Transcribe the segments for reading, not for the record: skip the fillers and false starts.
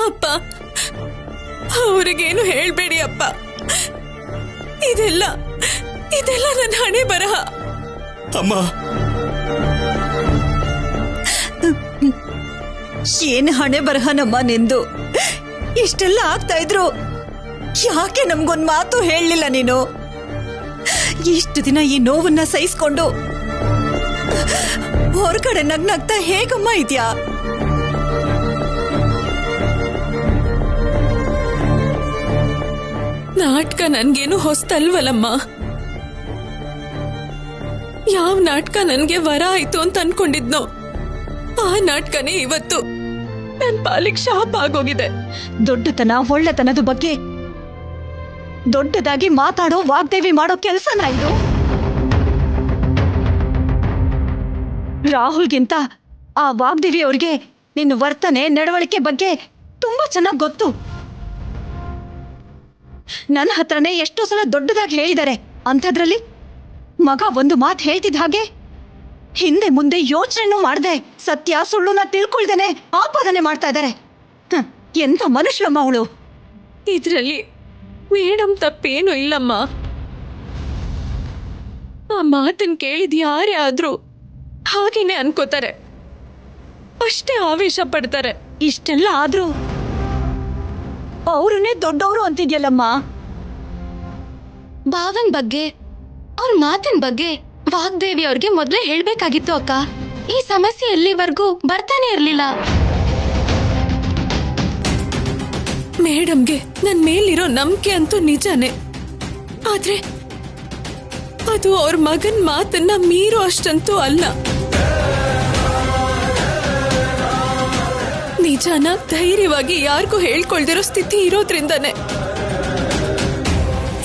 ಅಪ್ಪ ಅವ್ರಿಗೇನು ಹೇಳ್ಬೇಡಿ ಅಪ್ಪ. ಇದೆಲ್ಲ ನನ್ನ ಹಣೆ ಬರಹ. ಅಮ್ಮ, ಏನ್ ಹಣೆ ಬರಹನಮ್ಮ ನಿಂದು? ಇಷ್ಟೆಲ್ಲ ಆಗ್ತಾ ಇದ್ರು ಯಾಕೆ ನಮ್ಗೊಂದ್ ಮಾತು ಹೇಳಲಿಲ್ಲ ನೀನು? ಇಷ್ಟು ದಿನ ಈ ನೋವನ್ನ ಸಹಿಸ್ಕೊಂಡು ಹೊರಗಡೆ ನಗ್ನಗ್ತಾ ಹೇಗಮ್ಮ ಇದ್ಯಾ? ನಾಟಕ ನನ್ಗೇನು ಹೊಸ್ತಲ್ವಲ್ಲಮ್ಮ. ಯಾವ ನಾಟಕ ನನ್ಗೆ ವರ ಆಯ್ತು ಅಂತ ಅನ್ಕೊಂಡಿದ್ನೋ ಆ ನಾಟಕನೇ ಇವತ್ತು ನನ್ ಪಾಲಿಗೆ ಶಾಪ ಆಗೋಗಿದೆ. ದೊಡ್ಡತನ ಒಳ್ಳೆತನದ ಬಗ್ಗೆ ದೊಡ್ಡದಾಗಿ ಮಾತಾಡೋ ವಾಗ್ದೇವಿ ಮಾಡೋ ಕೆಲ್ಸನ ಇದು? ರಾಹುಲ್ಗಿಂತ ಆ ವಾಗ್ದೇವಿ ಅವ್ರಿಗೆ ನಿನ್ನ ವರ್ತನೆ ನಡವಳಿಕೆ ಬಗ್ಗೆ ತುಂಬಾ ಚೆನ್ನಾಗಿ ಗೊತ್ತು. ನನ್ನ ಹತ್ರನೇ ಎಷ್ಟೋ ಸಲ ದೊಡ್ಡದಾಗಿ ಹೇಳಿದ್ದಾರೆ. ಅಂಥದ್ರಲ್ಲಿ ಮಗ ಒಂದು ಮಾತು ಹೇಳ್ತಿದ್ದ ಹಾಗೆ ಹಿಂದೆ ಮುಂದೆ ಯೋಚನೆನೂ ಮಾಡ್ದೆ ಸತ್ಯ ಸುಳ್ಳುನ ತಿಳ್ಕೊಳ್ದೇನೆ ಆಪಾದನೆ ಮಾಡ್ತಾ ಇದ್ದಾರೆ. ಎಂಥ ಮನುಷ್ಯಮ್ಮ ಅವಳು. ಇದ್ರಲ್ಲಿ ಮೇಡಮ್ ತಪ್ಪೇನು ಇಲ್ಲಮ್ಮ. ಆ ಮಾತನ್ ಕೇಳಿದ್ ಯಾರೇ ಆದ್ರೂ ಹಾಗೇನೆ ಅನ್ಕೋತಾರೆ, ಅಷ್ಟೇ ಆವೇಶ ಪಡ್ತಾರೆ. ಇಷ್ಟೆಲ್ಲ ಆದ್ರೂ ಅವ್ರನ್ನೇ ದೊಡ್ಡವರು ಅಂತಿದ್ಯಲ್ಲಮ್ಮ. ಭಾವನ್ ಬಗ್ಗೆ ಅವ್ರ ಮಾತಿನ ಬಗ್ಗೆ ವಾಗ್ದೇವಿ ಅವ್ರಿಗೆ ಮೊದ್ಲೇ ಹೇಳ್ಬೇಕಾಗಿತ್ತು ಅಕ್ಕ. ಈ ಸಮಸ್ಯೆ ಎಲ್ಲಿವರೆಗೂ ಬರ್ತಾನೆ ಇರ್ಲಿಲ್ಲ. ಮೇಡಮ್ಗೆ ನನ್ ಮೇಲಿರೋ ನಂಬಿಕೆ ಅಂತೂ ನಿಜಾನೇ, ಆದ್ರೆ ಅದು ಅವ್ರ ಮಗನ್ ಮಾತನ್ನ ಮೀರೋ ಅಷ್ಟಂತೂ ಅಲ್ಲ. ನಿಜಾನ ಧೈರ್ಯವಾಗಿ ಯಾರಿಗೂ ಹೇಳ್ಕೊಳ್ದಿರೋ ಸ್ಥಿತಿ ಇರೋದ್ರಿಂದಾನೆ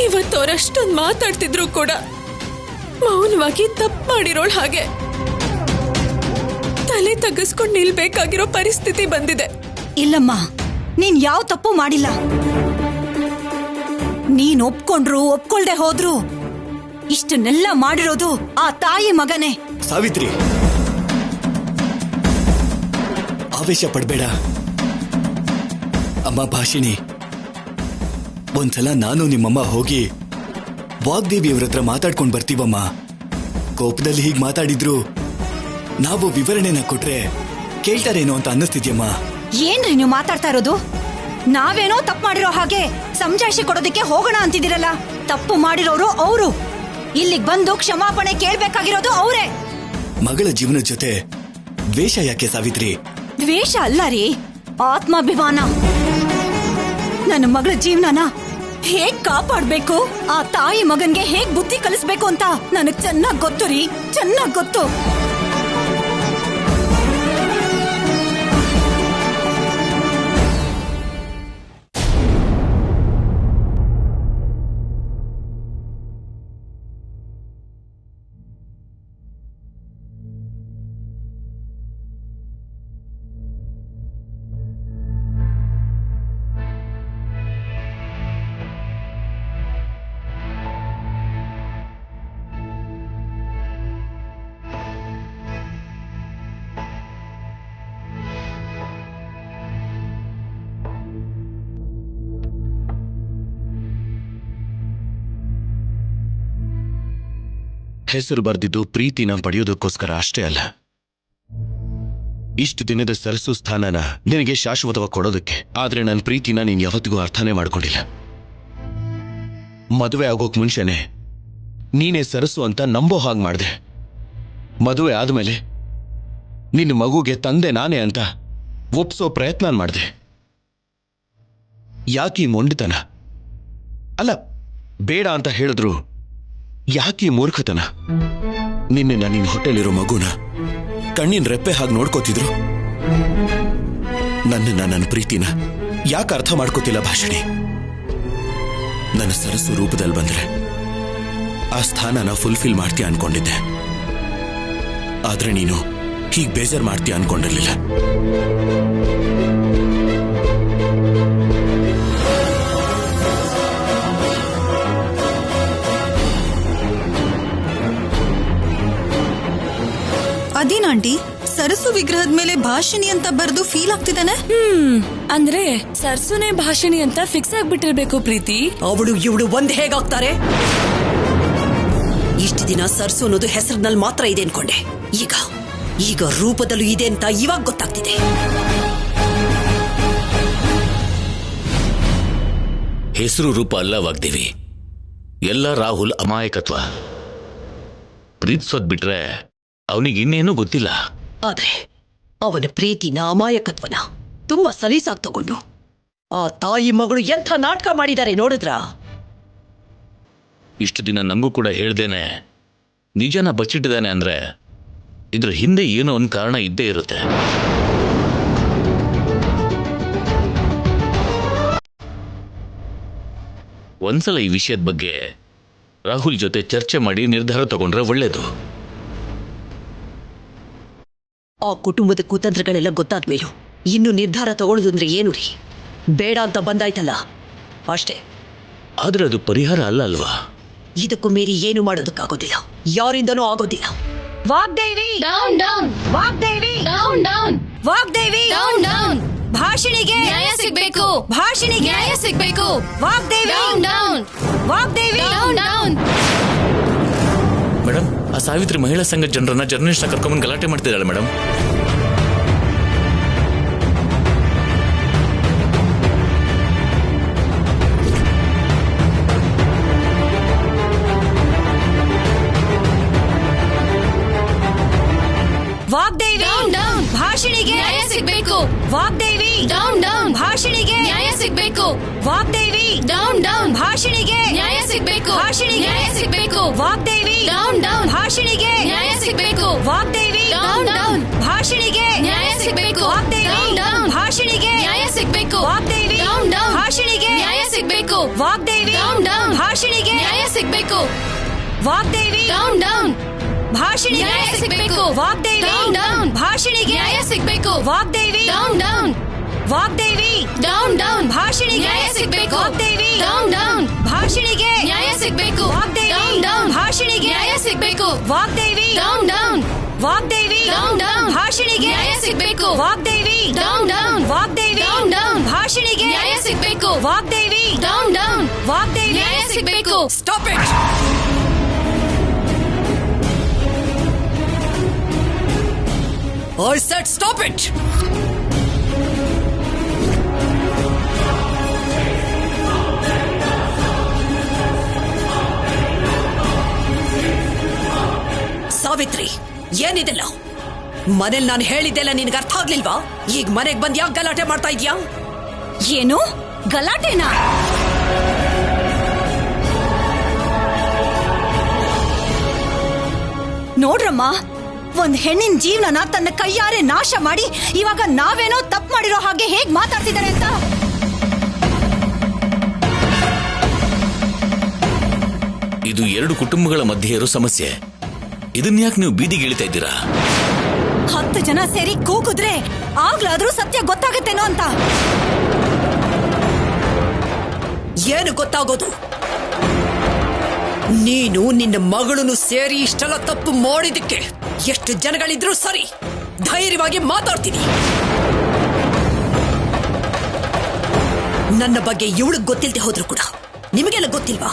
ಇವತ್ತು ಅವ್ರಷ್ಟೊಂದು ಮಾತಾಡ್ತಿದ್ರು ಕೂಡ ಮೌನವಾಗಿ ತಪ್ಪು ಮಾಡಿರೋಳ್ ಹಾಗೆ ತಲೆ ತಗ್ಗಿಸ್ಕೊಂಡು ನಿಲ್ಬೇಕಾಗಿರೋ ಪರಿಸ್ಥಿತಿ ಬಂದಿದೆ. ಇಲ್ಲಮ್ಮ, ನೀನ್ ಯಾವ ತಪ್ಪು ಮಾಡಿಲ್ಲ. ನೀನ್ ಒಪ್ಕೊಂಡ್ರು ಒಪ್ಕೊಳ್ದೆ ಹೋದ್ರು ಇಷ್ಟನ್ನೆಲ್ಲ ಮಾಡಿರೋದು ಆ ತಾಯಿ ಮಗನೇ. ಸಾವಿತ್ರಿ, ಆವೇಶ ಪಡ್ಬೇಡ. ಅಮ್ಮ ಭಾಷಿಣಿ, ಒಂದ್ಸಲ ನಾನು ನಿಮ್ಮಮ್ಮ ಹೋಗಿ ವಾಗ್ದೇವಿಯವ್ರ ಹತ್ರ ಮಾತಾಡ್ಕೊಂಡು ಬರ್ತೀವಮ್ಮ. ಕೋಪದಲ್ಲಿ ಹೀಗೆ ಮಾತಾಡಿದ್ರು ನಾವು ವಿವರಣೆನ ಕೊಟ್ರೆ ಕೇಳ್ತಾರೇನೋ ಅಂತ ಅನ್ನಿಸ್ತಿದ್ಯಮ್ಮ. ಏನ್ರಿ ನೀವು ಮಾತಾಡ್ತಾ ಇರೋದು? ನಾವೇನೋ ತಪ್ಪು ಮಾಡಿರೋ ಹಾಗೆ ಸಮಜಾಯಿಷಿ ಕೊಡೋದಕ್ಕೆ ಹೋಗೋಣ ಅಂತಿದ್ದೀರಲ್ಲ. ತಪ್ಪು ಮಾಡಿರೋರು ಅವರು. ಇಲ್ಲಿಗೆ ಬಂದು ಕ್ಷಮಾಪಣೆ ಕೇಳ್ಬೇಕಾಗಿರೋದು ಅವರೇ. ಮಗಳ ಜೀವನದ ಜೊತೆ ದ್ವೇಷ ಯಾಕೆ ಸಾವಿತ್ರಿ? ದ್ವೇಷ ಅಲ್ಲ ರೀ, ಆತ್ಮಾಭಿಮಾನ. ನನ್ನ ಮಗಳ ಜೀವನನ ಹೇಗ್ ಕಾಪಾಡ್ಬೇಕು, ಆ ತಾಯಿ ಮಗನ್ಗೆ ಹೇಗ್ ಬುದ್ಧಿ ಕಲಿಸ್ಬೇಕು ಅಂತ ನನಗ್ ಚೆನ್ನಾಗ್ ಗೊತ್ತು ರೀ, ಚೆನ್ನಾಗ್ ಗೊತ್ತು. ಹೆಸರು ಬರೆದಿದ್ದು ಪ್ರೀತಿನ ಪಡೆಯೋದಕ್ಕೋಸ್ಕರ ಅಷ್ಟೇ ಅಲ್ಲ, ಇಷ್ಟು ದಿನದ ಸರಸು ಸ್ಥಾನನ ನಿನಗೆ ಶಾಶ್ವತವಾಗಿ ಕೊಡೋದಕ್ಕೆ. ಆದ್ರೆ ನನ್ನ ಪ್ರೀತಿನ ನೀನ್ ಯಾವತ್ತಿಗೂ ಅರ್ಥನೇ ಮಾಡ್ಕೊಂಡಿಲ್ಲ. ಮದುವೆ ಆಗೋಕ್ ಮುಂಚೆನೆ ನೀನೇ ಸರಸು ಅಂತ ನಂಬೋ ಹಾಗೆ ಮಾಡಿದೆ. ಮದುವೆ ಆದ್ಮೇಲೆ ನಿನ್ನ ಮಗುಗೆ ತಂದೆ ನಾನೇ ಅಂತ ಒಪ್ಸೋ ಪ್ರಯತ್ನ ಮಾಡಿದೆ. ಯಾಕೀ ಮೊಂಡಿತನ? ಅಲ್ಲ, ಬೇಡ ಅಂತ ಹೇಳಿದ್ರು ಯಾಕೀ ಮೂರ್ಖತನ? ನಿನ್ನೆ ನಿನ್ನ ಹೊಟ್ಟೆಲಿರೋ ಮಗುನ ಕಣ್ಣಿನ ರೆಪ್ಪೆ ಹಾಗೆ ನೋಡ್ಕೋತಿದ್ರು. ನನ್ನ ಪ್ರೀತಿನ ಯಾಕೆ ಅರ್ಥ ಮಾಡ್ಕೋತಿಲ್ಲ ಭಾಷಿಣಿ? ನನ್ನ ಸರಸು ರೂಪದಲ್ಲಿ ಬಂದ್ರೆ ಆ ಸ್ಥಾನನ ಫುಲ್ಫಿಲ್ ಮಾಡ್ತೀಯ ಅನ್ಕೊಂಡಿದ್ದೆ. ಆದ್ರೆ ನೀನು ಹೀಗೆ ಬೇಜಾರ್ ಮಾಡ್ತೀಯ ಅನ್ಕೊಂಡಿರ್ಲಿಲ್ಲ. ಅದೇನ ಆಂಟಿ ಸರಸು ವಿಗ್ರಹದ ಮೇಲೆ ಭಾಷಿಣಿ ಅಂತ ಬರೆದು ಫೀಲ್ ಆಗ್ತಿದ್ದಾನೆ. ಅಂದ್ರೆ ಸರ್ಸುನೇ ಭಾಷಿಣಿ ಅಂತ ಫಿಕ್ಸ್ ಆಗ್ಬಿಟ್ಟಿರ್ಬೇಕು ಪ್ರೀತಿ. ಅವಳು ಇವಳು ಒಂದ್ ಹೇಗಾಗ್ತಾರೆ? ಇಷ್ಟು ದಿನ ಸರ್ಸು ಅನ್ನೋದು ಹೆಸರಿನಲ್ಲಿ ಮಾತ್ರ ಇದೆ ಅನ್ಕೊಂಡೆ. ಈಗ ರೂಪದಲ್ಲೂ ಇದೆ ಅಂತ ಇವಾಗ ಗೊತ್ತಾಗ್ತಿದೆ. ಹೆಸರು ರೂಪ ಅಲ್ಲ ವಾಗ್ದೇವಿ, ಎಲ್ಲ ರಾಹುಲ್ ಅಮಾಯಕತ್ವ. ಪ್ರೀತಿಸೋದ್ ಬಿಟ್ರೆ ಅವನಿಗೆ ಇನ್ನೇನು ಗೊತ್ತಿಲ್ಲ. ಆದ್ರೆ ಅವನ ಪ್ರೀತಿನ ಅಮಾಯಕತ್ವನ ತುಂಬಾ ಸಲೀಸಾಗಿ ತಗೊಂಡು ಆ ತಾಯಿ ಮಗಳು ಎಂಥ ನಾಟಕ ಮಾಡಿದ್ದಾರೆ ನೋಡಿದ್ರ? ಇಷ್ಟು ದಿನ ನಂಗೂ ಕೂಡ ಹೇಳ್ದೇನೆ ನಿಜನ ಬಚ್ಚಿಟ್ಟಿದ್ದಾನೆ ಅಂದ್ರೆ ಇದ್ರ ಹಿಂದೆ ಏನೋ ಒಂದು ಕಾರಣ ಇದ್ದೇ ಇರುತ್ತೆ. ಒಂದ್ಸಲ ಈ ವಿಷಯದ ಬಗ್ಗೆ ರಾಹುಲ್ ಜೊತೆ ಚರ್ಚೆ ಮಾಡಿ ನಿರ್ಧಾರ ತಗೊಂಡ್ರೆ ಒಳ್ಳೇದು. ಆ ಕುಟುಂಬದ ಕುತಂತ್ರಗಳೆಲ್ಲ ಗೊತ್ತಾದ್ಮೇಲೂ ಇನ್ನು ನಿರ್ಧಾರ ತಗೊಳ್ಳೋದು ಅಂದ್ರೆ ಏನು ರೀ? ಬೇಡ ಅಂತ ಬಂದಾಯ್ತಲ್ಲ ಅಷ್ಟೇ. ಆದ್ರೆ ಅದು ಪರಿಹಾರ ಅಲ್ಲ ಅಲ್ವಾ? ಇದಕ್ಕೂ ಮೀರಿ ಏನು ಮಾಡೋದಕ್ಕಾಗೋದಿಲ್ಲ, ಯಾರಿಂದನೂ ಆಗೋದಿಲ್ಲ. Vagdevi down down Vagdevi down down Vagdevi down down ಭಾಷಿಣಿಗೆ ನ್ಯಾಯ ಸಿಗ್ಬೇಕು. ಭಾಷಿಣಿಗೆ ನ್ಯಾಯ ಸಿಗ್ಬೇಕು. Vagdevi down down Vagdevi down down. Madam, ಆ ಸಾವಿತ್ರಿ ಮಹಿಳಾ ಸಂಘದ ಜನರನ್ನ ಜರ್ನಲಿಸ್ಟ್ ಕರ್ಕೊಂಡ್ಬಂದು ಗಲಾಟೆ ಮಾಡ್ತಿದ್ದಾಳೆ ಮೇಡಮ್. ವಾಗ್ದೇವಿ ಡೌನ್ ಡೌನ್ ಭಾಷಿಣಿಗೆ ನ್ಯಾಯ ಸಿಗ್ಬೇಕು. ವಾಗ್ದೇವಿ ಡೌನ್ ಡೌನ್ ಭಾಷಿಣಿಗೆ ನ್ಯಾಯ ಸಿಗ್ಬೇಕು. ವಾಗ್ದೇವಿ ಡೌನ್ ಡೌನ್ ಭಾಷಿಣಿಗೆ ನ್ಯಾಯ ಸಿಗ್ಬೇಕು. ಭಾಷಿಣಿಗೆ ನ್ಯಾಯ ಸಿಗ್ಬೇಕು. ವಾಗ್ದೇವಿ ಡೌನ್ ಡೌನ್ ಭಾಷಿಣಿಗೆ ನ್ಯಾಯ ಸಿಗ್ಬೇಕು. ವಾಗ್ದೇವಿ ಡೌನ್ ಡೌನ್ ಭಾಷಿಣಿಗೆ ನ್ಯಾಯ ಸಿಗ್ಬೇಕು. ವಾಗ್ದೇವಿ ಡೌನ್ ಡೌನ್ ಭಾಷಿಣಿಗೆ ನ್ಯಾಯ ಸಿಗ್ಬೇಕು. ವಾಗ್ದೇವಿ ಡೌನ್ ಡೌನ್ ಭಾಷಿಣಿಗೆ ನ್ಯಾಯ ಸಿಗ್ಬೇಕು. ವಾಗ್ದೇವಿ ಡೌನ್ ಡೌನ್ ಭಾಷಿಣಿಗೆ ನ್ಯಾಯ ಸಿಗ್ಬೇಕು. ವಾಗ್ದೇವಿ ಡೌನ್ ಡೌನ್ ಭಾಷಿಣಿಗೆ ನ್ಯಾಯ ಸಿಗ್ಬೇಕು. ವಾಗ್ದೇವಿ ಡೌನ್ ಡೌನ್ ಭಾಷಿಣಿಗೆ ನ್ಯಾಯ ಸಿಗ್ಬೇಕು. Vagdevi down down Vagdevi down down ಭಾಷಿಣಿಗೆ ನ್ಯಾಯ ಸಿಗ್ಬೇಕು. ವಾಗ್ದೇವಿ ಡೌನ್ ಡೌನ್ ಭಾಷಿಣಿಗೆ ನ್ಯಾಯ ಸಿಗ್ಬೇಕು. ವಾಗ್ದೇವಿ ಡೌನ್ ಡೌನ್ ಭಾಷಿಣಿಗೆ ನ್ಯಾಯ ಸಿಗ್ಬೇಕು. Vagdevi down down Vagdevi down down ಭಾಷಿಣಿಗೆ ನ್ಯಾಯ ಸಿಗ್ಬೇಕು. Vagdevi down down Vagdevi down down ಭಾಷಿಣಿಗೆ ನ್ಯಾಯ ಸಿಗ್ಬೇಕು. ವಾಗ್ದೇವಿ ಡೌನ್ ಡೌನ್ ವಾಗ್ದೇವಿ ನ್ಯಾಯ ಸಿಗ್ಬೇಕು. Stop it! I said stop it! Savitri, ಏನಿದೆಲ್ಲ? ಮನೇಲಿ ನಾನು ಹೇಳಿದ್ದೆಲ್ಲ ನಿನಗೆ ಅರ್ಥ ಆಗ್ಲಿಲ್ವಾ? ಈಗ ಮನೆಗೆ ಬಂದು ಯಾಕೆ ಗಲಾಟೆ ಮಾಡ್ತಾ ಇದ್ಯಾ? ಏನು ಗಲಾಟೆನಾ? ನೋಡ್ರಮ್ಮ, ಒಂದ್ ಹೆಣ್ಣಿನ ಜೀವನನ ತನ್ನ ಕೈಯಾರೆ ನಾಶ ಮಾಡಿ ಇವಾಗ ನಾವೇನೋ ತಪ್ಪು ಮಾಡಿರೋ ಹಾಗೆ ಹೇಗ್ ಮಾತಾಡ್ತಿದ್ದಾರೆ ಅಂತ. ಇದು ಎರಡು ಕುಟುಂಬಗಳ ಮಧ್ಯೆ ಇರೋ ಸಮಸ್ಯೆ. ಇದನ್ನ ಯಾಕೆ ನೀವು ಬೀದಿಗೆ ಇಳಿತಾ ಇದ್ದೀರಾ? 10 ಜನ ಸೇರಿ ಕೂಗಿದ್ರೆ ಆಗ್ಲಾದ್ರೂ ಸತ್ಯ ಗೊತ್ತಾಗತ್ತೇನೋ ಅಂತ. ಏನು ಗೊತ್ತಾಗೋದು? ನೀನು ನಿನ್ನ ಮಗಳನ್ನು ಸೇರಿ ಇಷ್ಟೆಲ್ಲ ತಪ್ಪು ಮಾಡಿದಕ್ಕೆ ಎಷ್ಟು ಜನಗಳಿದ್ರು ಸರಿ, ಧೈರ್ಯವಾಗಿ ಮಾತಾಡ್ತೀನಿ. ನನ್ನ ಬಗ್ಗೆ ಇವಳಿಗೆ ಗೊತ್ತಿಲ್ಲದೆ ಹೋದ್ರು ಕೂಡ ನಿಮಗೆಲ್ಲ ಗೊತ್ತಿಲ್ವಾ?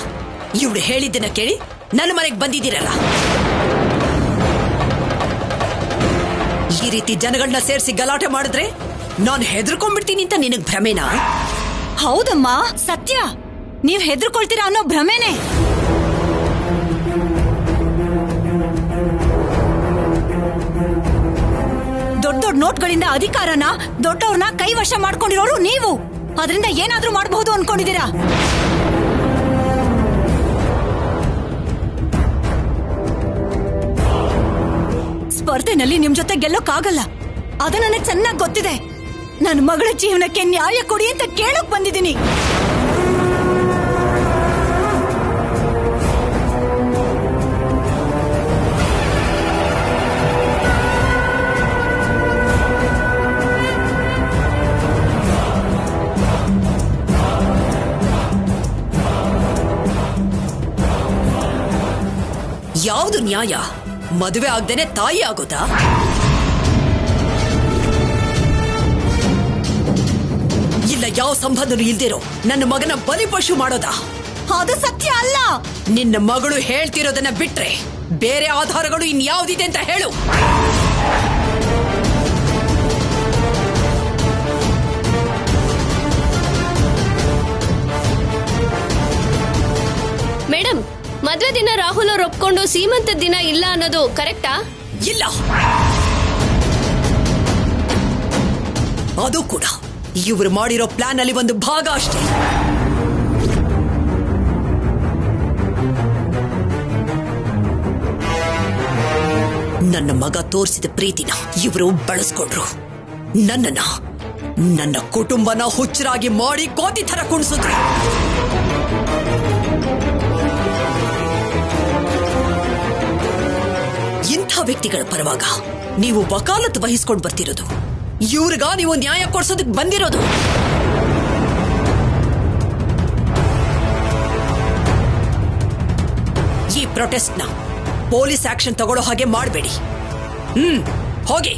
ಇವಳು ಹೇಳಿದ್ದನ್ನ ಕೇಳಿ ನನ್ನ ಮನೆಗೆ ಬಂದಿದ್ದೀರಲ್ಲ. ಈ ರೀತಿ ಜನಗಳನ್ನ ಸೇರಿಸಿ ಗಲಾಟೆ ಮಾಡಿದ್ರೆ ನಾನು ಹೆದರ್ಕೊಂಡ್ಬಿಡ್ತೀನಿ ಅಂತ ನಿನಗ್ ಭ್ರಮೆನಾ? ಹೌದಮ್ಮ, ಸತ್ಯ. ನೀವ್ ಹೆದರ್ಕೊಳ್ತೀರಾ ಅನ್ನೋ ಭ್ರಮೆನೆ. ದೊಡ್ಡ ದೊಡ್ಡ ನೋಟ್ಗಳಿಂದ ಅಧಿಕಾರನ ದೊಡ್ಡವ್ರನ್ನ ಕೈವಶ ಮಾಡ್ಕೊಂಡಿರೋರು ನೀವು. ಅದರಿಂದ ಏನಾದ್ರೂ ಮಾಡಬಹುದು ಅನ್ಕೊಂಡಿದ್ದೀರಾ? ಸ್ಪರ್ಧೆನಲ್ಲಿ ನಿಮ್ ಜೊತೆ ಗೆಲ್ಲೋಕ್ಕಾಗಲ್ಲ. ಅದು ನನಗೆ ಚೆನ್ನಾಗಿ ಗೊತ್ತಿದೆ. ನನ್ನ ಮಗಳ ಜೀವನಕ್ಕೆ ನ್ಯಾಯ ಕೊಡಿ ಅಂತ ಕೇಳಕ್ ಬಂದಿದ್ದೀನಿ. ಯಾವುದು ನ್ಯಾಯ? ಮದುವೆ ಆಗ್ದೇನೆ ತಾಯಿ ಆಗೋದಾ? ಯಾವ ಸಂಬಂಧನೂ ಇಲ್ದಿರೋ ನನ್ನ ಮಗನ ಬಲಿಪಶು ಮಾಡೋದಾ? ಅದು ಸತ್ಯ ಅಲ್ಲ. ನಿನ್ನ ಮಗಳು ಹೇಳ್ತಿರೋದನ್ನ ಬಿಟ್ರೆ ಬೇರೆ ಆಧಾರಗಳು ಇನ್ಯಾವುದಿದೆ ಅಂತ ಹೇಳು. ಮೇಡಮ್, ಮದ್ವೆ ದಿನ ರಾಹುಲ್ ಅವ್ರು ಒಪ್ಕೊಂಡು ಸೀಮಂತದ ದಿನ ಇಲ್ಲ ಅನ್ನೋದು ಕರೆಕ್ಟಾ? ಇಲ್ಲ, ಅದು ಕೂಡ ಇವರು ಮಾಡಿರೋ ಪ್ಲಾನ್ ಅಲ್ಲಿ ಒಂದು ಭಾಗ ಅಷ್ಟೇ. ನನ್ನ ಮಗ ತೋರಿಸಿದ ಪ್ರೀತಿನ ಇವರು ಬಳಸ್ಕೊಂಡ್ರು. ನನ್ನ ಕುಟುಂಬನ ಹುಚ್ಚರಾಗಿ ಮಾಡಿ ಕೋತಿ ತರ ಕುಣಿಸಿದ್ರು. ಇಂಥ ವ್ಯಕ್ತಿಗಳ ಪರವಾಗ ನೀವು ವಕಾಲತ್ ವಹಿಸ್ಕೊಂಡು ಬರ್ತಿರೋದು, ಇವ್ರಿಗ ನೀವು ನ್ಯಾಯ ಕೊಡ್ಸೋದಕ್ಕೆ ಬಂದಿರೋದು. ಈ ಪ್ರೊಟೆಸ್ಟ್ನ ಪೊಲೀಸ್ ಆಕ್ಷನ್ ತಗೊಳ್ಳೋ ಹಾಗೆ ಮಾಡಬೇಡಿ. ಹೋಗಿ.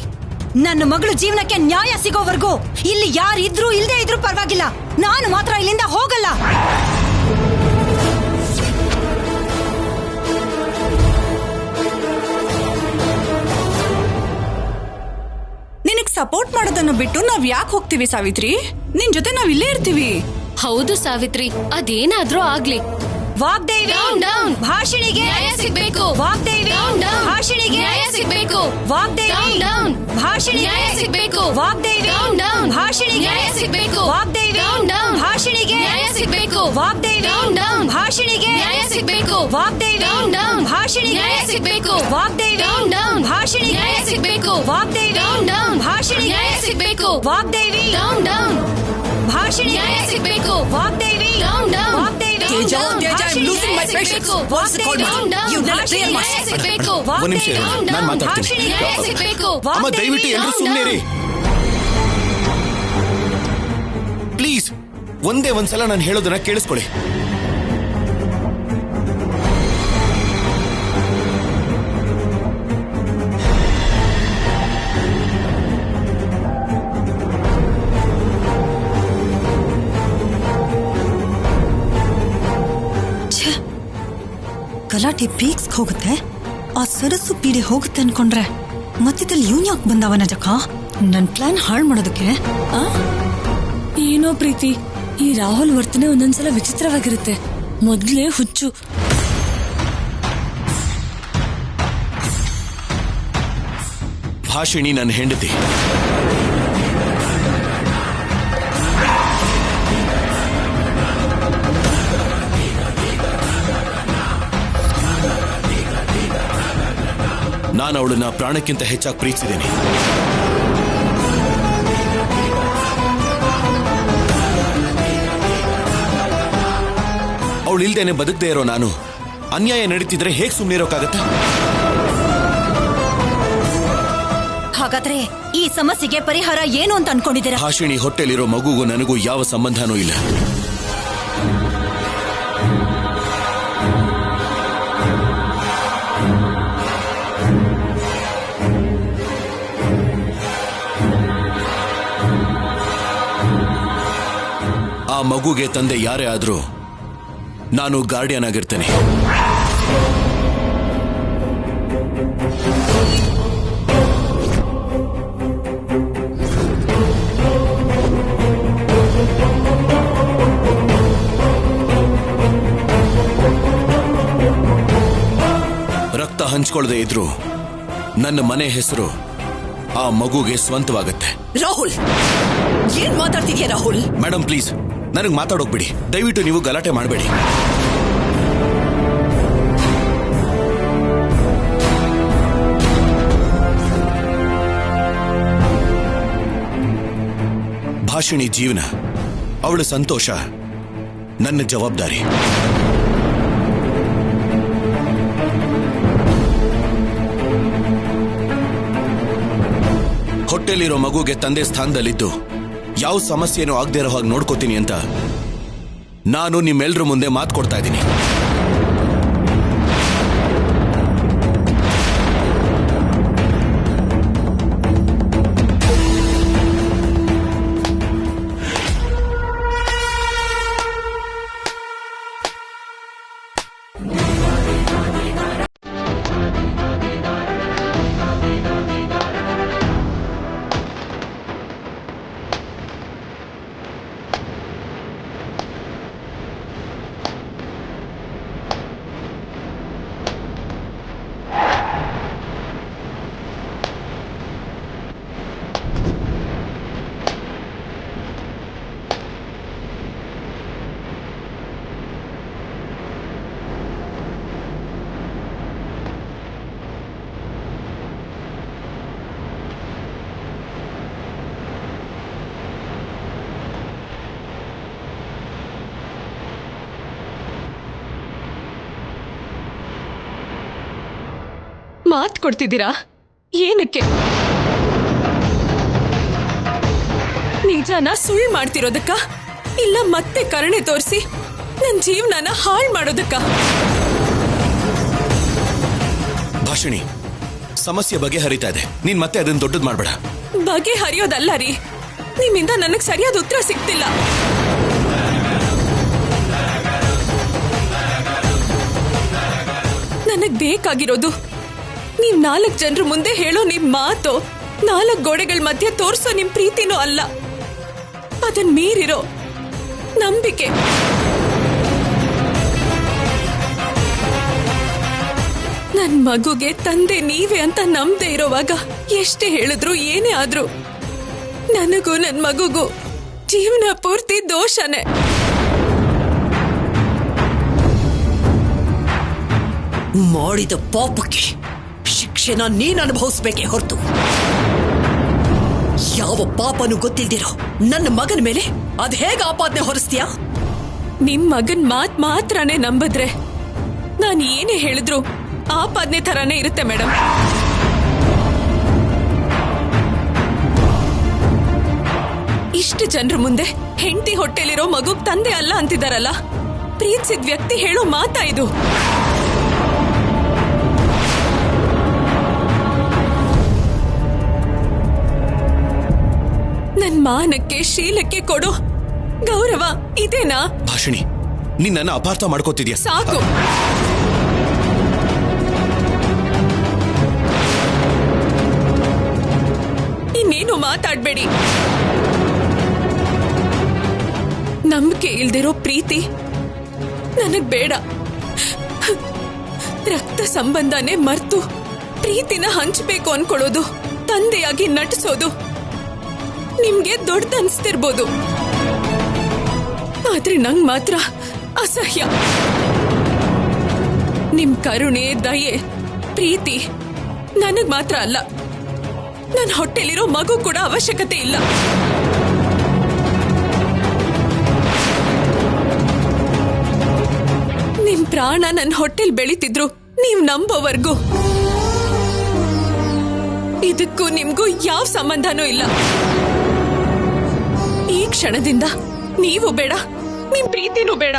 ನನ್ನ ಮಗಳು ಜೀವನಕ್ಕೆ ನ್ಯಾಯ ಸಿಗೋವರೆಗೂ ಇಲ್ಲಿ ಯಾರಿದ್ರೂ ಇಲ್ದೇ ಇದ್ರೂ ಪರವಾಗಿಲ್ಲ, ನಾನು ಮಾತ್ರ ಇಲ್ಲಿಂದ ಹೋಗಲ್ಲ. ನಿನಗ್ ಸಪೋರ್ಟ್ ಮಾಡೋದನ್ನ ಬಿಟ್ಟು ನಾವ್ ಯಾಕೆ ಹೋಗ್ತೀವಿ ಸಾವಿತ್ರಿ? ನಿನ್ ಜೊತೆ ನಾವ್ ಇಲ್ಲೇ ಇರ್ತೀವಿ. ಹೌದು ಸಾವಿತ್ರಿ, ಅದೇನಾದ್ರೂ ಆಗ್ಲಿ. ವಾಗ್ದೇವಿ, ಭಾಷಣಿಗೆ ನ್ಯಾಯ ಸಿಗ್ಬೇಕು. ವಾಗ್ದೇವಿ, ಭಾಷಣಿಗೆ ನ್ಯಾಯ ಸಿಗ್ಬೇಕು. ವಾಗ್ದೇವಿ, ಭಾಷಣಿಗೆ ನ್ಯಾಯ ಸಿಗ್ಬೇಕು. ವಾಗ್ದೇವಿ, ಭಾಷಣಿಗೆ ನ್ಯಾಯ ಸಿಗ್ಬೇಕು. ವಾಗ್ದೇವಿ, ಭಾಷಣಿಗೆ ನ್ಯಾಯ ಸಿಗ್ಬೇಕು. ವಾಗ್ದೇವಿ, ಭಾಷಣಿಗೆ ನ್ಯಾಯ ಸಿಗ್ಬೇಕು. ವಾಗ್ದೇವಿ, ಭಾಷಣಿಗೆ ನ್ಯಾಯ ಸಿಗ್ಬೇಕು. ವಾಗ್ದೇವಿ, ಭಾಷಣಿಗೆ ನ್ಯಾಯ ಸಿಗ್ಬೇಕು. ವಾಗ್ದೇವಿ, ಭಾಷಣಿಗೆ ನ್ಯಾಯ ಸಿಗ್ಬೇಕು. ವಾಗ್ದೇವಿ, ಭಾಷಣಿಗೆ ನ್ಯಾಯ ಸಿಗ್ಬೇಕು. Vagdevi, Vagdevi, Teja, I'm losing my patience. What's the call, madam? You never clear my ನ್ಯಾಯ ಸಿಗ್ಬೇಕು. ಒಂದ್ ನಿಮಿಷ ಇರಿ, ನಾನ್ ಮಾತಾಡ್ತೀನಿ. ನ್ಯಾಯ ಸಿಗ್ಬೇಕು. ಅಮ್ಮ, ದಯವಿಟ್ಟು ಎಲ್ಲರೂ ಸುಮ್ಮನೆ ಪ್ಲೀಸ್. ಒಂದೇ ಒಂದ್ಸಲ ನಾನು ಹೇಳೋದನ್ನ ಕೇಳಿಸ್ಕೊಳ್ಳಿ. ಗಲಾಟೆ ಪೀಕ್ಸ್ ಹೋಗುತ್ತೆ, ಆ ಸರಸ್ಸು ಪೀಡೆ ಹೋಗುತ್ತೆ ಅನ್ಕೊಂಡ್ರೆ ಮಧ್ಯದಲ್ಲಿ ಇವನ್ ಯಾಕೆ ಬಂದವನ ಜಕ ನನ್ ಪ್ಲಾನ್ ಹಾಳು ಮಾಡೋದಕ್ಕೆ? ಏನೋ ಪ್ರೀತಿ, ಈ ರಾಹುಲ್ ವರ್ತನೆ ಒಂದೊಂದ್ಸಲ ವಿಚಿತ್ರವಾಗಿರುತ್ತೆ. ಮೊದ್ಲೇ ಹುಚ್ಚು. ಭಾಷಿಣಿ ನನ್ನ ಹೆಂಡತಿ. ನಾನು ಅವಳನ್ನ ಪ್ರಾಣಕ್ಕಿಂತ ಹೆಚ್ಚಾಗಿ ಪ್ರೀತಿಸಿದ್ದೇನೆ. ಅವಳು ಇಲ್ದೇನೆ ಬದುಕದೇ ಇರೋ ನಾನು ಅನ್ಯಾಯ ನಡೀತಿದ್ರೆ ಹೇಗೆ ಸುಮ್ಮನೆ ಇರೋಕ್ಕಾಗತ್ತೆ? ಹಾಗಾದ್ರೆ ಈ ಸಮಸ್ಯೆಗೆ ಪರಿಹಾರ ಏನು ಅಂತ ಅನ್ಕೊಂಡಿದ್ದೀರಾ? ಭಾಷಿಣಿ ಹೊಟ್ಟೆಲಿರೋ ಮಗುಗೂ ನನಗೂ ಯಾವ ಸಂಬಂಧನೂ ಇಲ್ಲ. ಆ ಮಗುಗೆ ತಂದೆ ಯಾರೇ ಆದ್ರೂ ನಾನು ಗಾರ್ಡಿಯನ್ ಆಗಿರ್ತೇನೆ. ರಕ್ತ ಹಂಚ್ಕೊಳ್ಳದೆ ಇದ್ರು ನನ್ನ ಮನೆ ಹೆಸರು ಆ ಮಗುಗೆ ಸ್ವಂತವಾಗತ್ತೆ. ರಾಹುಲ್, ಏನ್ ಮಾತಾಡ್ತಿದ್ಯಾ ರಾಹುಲ್? ಮೇಡಮ್ ಪ್ಲೀಸ್, ನನಗೆ ಮಾತಾಡೋಗ್ಬಿಡಿ. ದಯವಿಟ್ಟು ನೀವು ಗಲಾಟೆ ಮಾಡಬೇಡಿ. ಭಾಷಿಣಿ ಜೀವನ, ಅವಳ ಸಂತೋಷ ನನ್ನ ಜವಾಬ್ದಾರಿ. ಹೊಟ್ಟೆಲಿರೋ ಮಗುಗೆ ತಂದೆ ಸ್ಥಾನದಲ್ಲಿದ್ದು ಯಾವ ಸಮಸ್ಯೆನೂ ಆಗದೆ ಇರೋ ಹಾಗೆ ನೋಡ್ಕೋತೀನಿ ಅಂತ ನಾನು ನಿಮ್ಮೆಲ್ಲರ ಮುಂದೆ ಮಾತು ಕೊಡ್ತಾ ಇದ್ದೀನಿ. ಮಾತ್ ಕೊಡ್ತಿದ್ದೀರಾ? ಏನಕ್ಕೆ? ನಿಜಾನ ಸುಳ್ಳು ಮಾಡ್ತಿರೋದಕ್ಕ? ಇಲ್ಲ ಮತ್ತೆ ಕರುಣೆ ತೋರಿಸಿ ನನ್ನ ಜೀವನನ ಹಾಳು ಮಾಡೋದಕ್ಕ? ಭಾಷಿಣಿ, ಸಮಸ್ಯೆ ಬಗೆಹರಿತಾ ಇದೆ. ನೀನ್ ಮತ್ತೆ ಅದನ್ನ ದೊಡ್ಡದ್ ಮಾಡ್ಬೇಡ. ಬಗೆಹರಿಯೋದಲ್ಲ ರೀ, ನಿಮ್ಮಿಂದ ನನಗ್ ಸರಿಯಾದ ಉತ್ತರ ಸಿಗ್ತಿಲ್ಲ. ನನಗ್ ಬೇಕಾಗಿರೋದು ನೀವ್ 4 ಜನರ ಮುಂದೆ ಹೇಳೋ ನಿಮ್ ಮಾತು, 4 ಗೋಡೆಗಳ ಮಧ್ಯೆ ತೋರ್ಸೋ ನಿಮ್ ಪ್ರೀತಿನೂ ಅಲ್ಲ, ಅದನ್ ಮೀರಿರೋ ನಂಬಿಕೆ. ನನ್ ಮಗುಗೆ ತಂದೆ ನೀವೇ ಅಂತ ನಂಬದೆ ಇರೋವಾಗ ಎಷ್ಟೇ ಹೇಳಿದ್ರು ಏನೇ ಆದ್ರೂ ನನಗೂ ನನ್ ಮಗುಗೂ ಜೀವನ ಪೂರ್ತಿ ದೋಷನೇ. ಮಾಡಿದ ಪಾಪಕ್ಕೆ ಶಿಕ್ಷೆನ ನೀನ್ ಅನುಭವಿಸ್ಬೇಕೇ ಹೊರತು ಯಾವ ಪಾಪನು ಗೊತ್ತಿಲ್ದಿರೋ ನನ್ನ ಮಗನ ಮೇಲೆ ಅದ್ ಹೇಗ ಆಪಾದನೆ ಹೊರಿಸ್ತೀಯಾ? ನಿಮ್ ಮಗನ್ ಮಾತ್ರನೇ ನಂಬಿದ್ರೆ ನಾನು ಏನೇ ಹೇಳಿದ್ರು ಆಪಾದನೆ ತರಾನೇ ಇರುತ್ತೆ ಮೇಡಮ್. ಇಷ್ಟು ಜನರ ಮುಂದೆ ಹೆಂಡತಿ ಹೊಟ್ಟೆಲಿರೋ ಮಗುಗ್ ತಂದೆ ಅಲ್ಲ ಅಂತಿದಾರಲ್ಲ, ಪ್ರೀತಿಸಿದ ವ್ಯಕ್ತಿ ಹೇಳೋ ಮಾತಾ ಇದು? ನನ್ ಮಾನಕ್ಕೆ ಶೀಲಕ್ಕೆ ಕೊಡೋ ಗೌರವ ಇದೇನಾ? ಭಾಷಿಣಿ, ನೀನ್ ನನ್ನ ಅಪಾರ್ಥ ಮಾಡ್ಕೋತಿದ್ಯಾ? ಸಾಕು. ಇನ್ನೇನು ಮಾತಾಡ್ಬೇಡಿ. ನಂಬಿಕೆ ಇಲ್ದಿರೋ ಪ್ರೀತಿ ನನಗ್ ಬೇಡ. ರಕ್ತ ಸಂಬಂಧನೇ ಮರ್ತು ಪ್ರೀತಿನ ಹಂಚಬೇಕು ಅನ್ಕೊಳ್ಳೋದು, ತಂದೆಯಾಗಿ ನಟಿಸೋದು ನಿಮ್ಗೆ ದೊಡ್ಡದನ್ಸ್ತಿರ್ಬೋದು, ಆದ್ರೆ ನಂಗ್ ಮಾತ್ರ ಅಸಹ್ಯ. ನಿಮ್ ಕರುಣೆ, ದಯೆ, ಪ್ರೀತಿ ನನಗ್ ಮಾತ್ರ ಅಲ್ಲ, ನನ್ನ ಹೊಟ್ಟೆಲಿರೋ ಮಗು ಕೂಡ ಅವಶ್ಯಕತೆ ಇಲ್ಲ. ನಿಮ್ ಪ್ರಾಣ ನನ್ನ ಹೊಟ್ಟೆಲ್ ಬೆಳೀತಿದ್ರು ನೀವ್ ನಂಬೋವರ್ಗೂ ಇದಕ್ಕೂ ನಿಮ್ಗೂ ಯಾವ ಸಂಬಂಧನೂ ಇಲ್ಲ. ಈ ಕ್ಷಣದಿಂದ ನೀವು ಬೇಡ, ನಿಮ್ ಪ್ರೀತಿನೂ ಬೇಡ.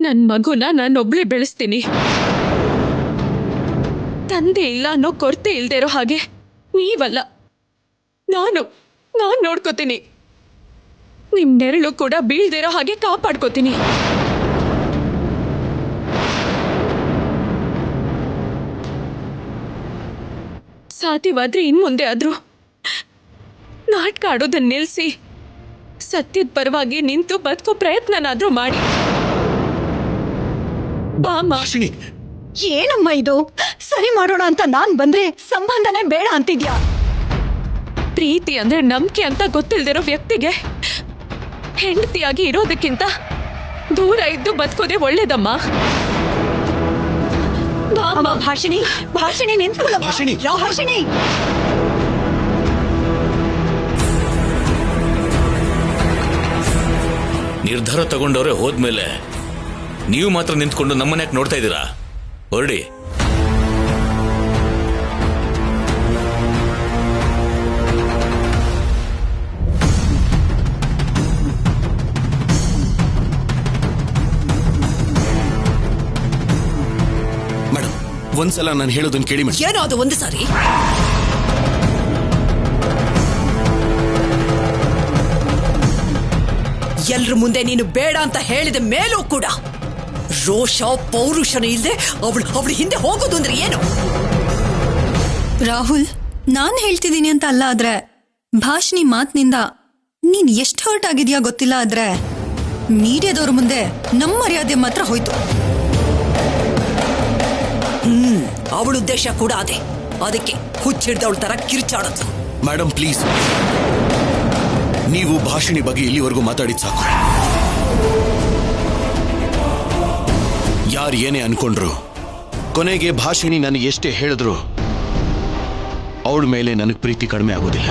ನನ್ ಮಗುನ ನಾನೊಬ್ಳೆ ಬೆಳೆಸ್ತೀನಿ. ತಂದೆ ಇಲ್ಲ ಅನ್ನೋ ಕೊರತೆ ಇಲ್ದೇ ಇರೋ ಹಾಗೆ ನೀವಲ್ಲ, ನಾನು ನೋಡ್ಕೋತೀನಿ. ನಿಮ್ ನೆರಳು ಕೂಡ ಬೀಳ್ದಿರೋ ಹಾಗೆ ಕಾಪಾಡ್ಕೋತೀನಿ. ಸಾಧ್ಯವಾದ್ರೆ ಇನ್ಮುಂದೆ ಆದ್ರೂ ನಾಟಕ ಆಡೋದನ್ನ ನಿಲ್ಸಿ ಸತ್ಯದ ಪರವಾಗಿ ನಿಂತು ಬದುಕೋ ಪ್ರಯತ್ನನಾದ್ರೂ ಮಾಡಿ. ಭಾಷಿಣಿ, ಏನಮ್ಮ ಇದು? ಸರಿ ಮಾಡೋಣ ಅಂತ ನಾನ್ ಬಂದ್ರೆ ಸಂಬಂಧನೇ ಬೇಡ ಅಂತಿದ್ಯಾ? ಪ್ರೀತಿ ಅಂದ್ರೆ ನಂಬಿಕೆ ಅಂತ ಗೊತ್ತಿಲ್ದಿರೋ ವ್ಯಕ್ತಿಗೆ ಹೆಂಡತಿಯಾಗಿ ಇರೋದಕ್ಕಿಂತ ದೂರ ಇದ್ದು ಬದುಕೋದೇ ಒಳ್ಳೇದಮ್ಮ. ಭಾಷಿಣಿ, ಭಾಷಿಣಿ ನಿಂತ್ಕೊಳ್ಳ. ಭಾಷಿಣಿ. ಭಾಷಿಣಿ, ನಿರ್ಧಾರ ತಗೊಂಡವ್ರೆ ಹೋದ್ಮೇಲೆ ನೀವು ಮಾತ್ರ ನಿಂತ್ಕೊಂಡು ನಮ್ಮನ್ನ ಯಾಕೆ ನೋಡ್ತಾ ಇದ್ದೀರಾ? ಹೊರಡಿ. ಮೇಡಮ್, ಒಂದ್ಸಲ ನಾನು ಹೇಳೋದನ್ನ ಕೇಳಿ ಮೇಡಮ್. ಏನೋ ಅದು ಒಂದು ಸಾರಿ. ಎಲ್ರ ಮುಂದೆ ನೀನು ಬೇಡ ಅಂತ ಹೇಳಿದ ಮೇಲೂ ಕೂಡ ರೋಷ ಪೌರುಷನ ಇಲ್ಲದೆ ಅವಳು ಹಿಂದೆ ಹೋಗೋದು ಅಂದ್ರೆ ಏನು? ರಾಹುಲ್, ನಾನ್ ಹೇಳ್ತಿದ್ದೀನಿ ಅಂತ ಅಲ್ಲ, ಆದ್ರೆ ಭಾಷಿಣಿ ಮಾತಿನಿಂದ ನೀನ್ ಎಷ್ಟು ಹರ್ಟ್ ಆಗಿದ್ಯಾ ಗೊತ್ತಿಲ್ಲ. ಆದ್ರೆ ಮೀಡಿಯಾದವ್ರ ಮುಂದೆ ನಮ್ಮ ಮರ್ಯಾದೆ ಮಾತ್ರ ಹೋಯ್ತು. ಅವಳ ಉದ್ದೇಶ ಕೂಡ ಅದೇ. ಅದಕ್ಕೆ ಹುಚ್ಚಿಡ್ದವಳ ತರ ಕಿರ್ಚಾಡೋದು. ಮೇಡಮ್ ಪ್ಲೀಸ್, ನೀವು ಭಾಷಿಣಿ ಬಗ್ಗೆ ಇಲ್ಲಿವರೆಗೂ ಮಾತಾಡಿದ್ ಸಾಕು. ಯಾರು ಏನೇ ಅನ್ಕೊಂಡ್ರು ಕೊನೆಗೆ ಭಾಷಿಣಿ ನನಗೆ ಎಷ್ಟೇ ಹೇಳಿದ್ರು ಅವಳ ಮೇಲೆ ನನಗೆ ಪ್ರೀತಿ ಕಡಿಮೆ ಆಗೋದಿಲ್ಲ.